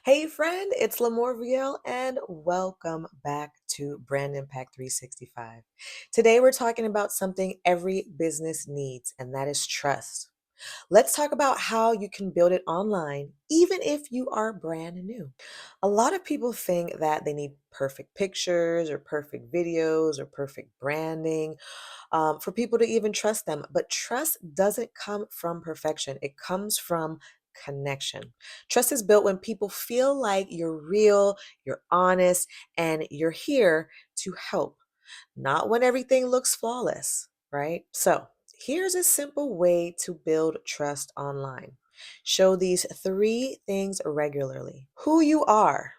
Hey friend, it's LaMorvielle and welcome back to Brand Impact 365. Today we're talking about something every business needs, and that is trust. Let's talk about how you can build it online, even if you are brand new. A lot of people think that they need perfect pictures or perfect videos or perfect branding for people to even trust them. But trust doesn't come from perfection, it comes from connection. Trust is built when people feel like you're real, you're honest, and you're here to help, not when everything looks flawless, right? So, here's a simple way to build trust online. Show these three things regularly: who you are.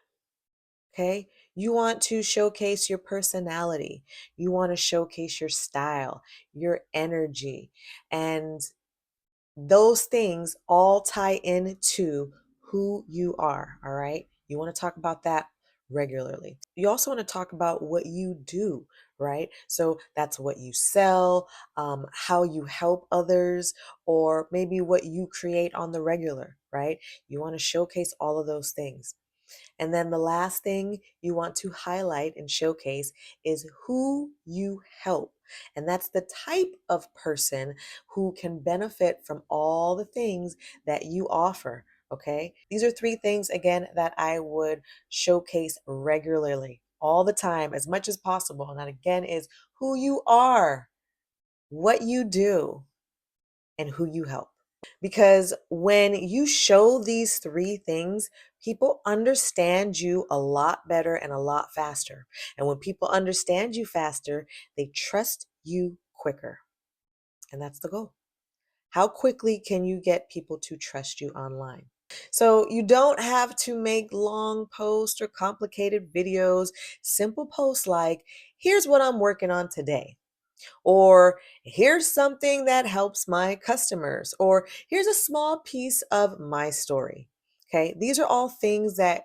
Okay. You want to showcase your personality. You want to showcase your style, your energy. And those things all tie into who you are. All right. You want to talk about that regularly. You also want to talk about what you do, right? So that's what you sell, how you help others, or maybe what you create on the regular, right? You want to showcase all of those things. And then the last thing you want to highlight and showcase is who you help. And that's the type of person who can benefit from all the things that you offer. Okay. These are three things, again, that I would showcase regularly, all the time, as much as possible. And that, again, is who you are, what you do, and who you help. Because when you show these three things, people understand you a lot better and a lot faster. And when people understand you faster, they trust you quicker. And that's the goal. How quickly can you get people to trust you online? So you don't have to make long posts or complicated videos. Simple posts like, here's what I'm working on today. Or here's something that helps my customers, or here's a small piece of my story. Okay, these are all things that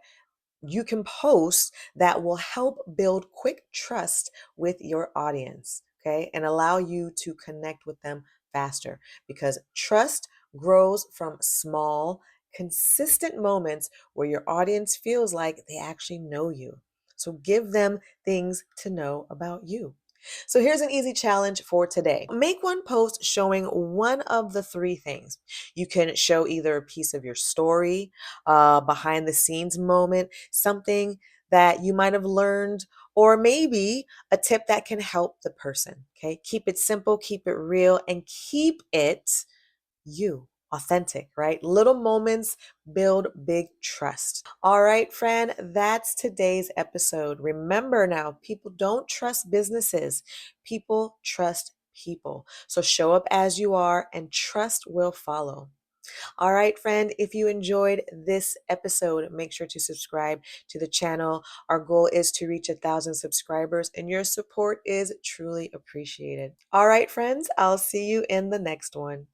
you can post that will help build quick trust with your audience, okay, and allow you to connect with them faster because trust grows from small, consistent moments where your audience feels like they actually know you. So give them things to know about you. So here's an easy challenge for today. Make one post showing one of the three things. You can show either a piece of your story, behind the scenes moment, something that you might have learned, or maybe a tip that can help the person. Okay. Keep it simple, keep it real, and keep it you. Authentic, right? Little moments build big trust. All right, friend, that's today's episode. Remember now, people don't trust businesses, people trust people. So show up as you are, and trust will follow. All right, friend, if you enjoyed this episode, make sure to subscribe to the channel. Our goal is to reach 1,000 subscribers, and your support is truly appreciated. All right, friends, I'll see you in the next one.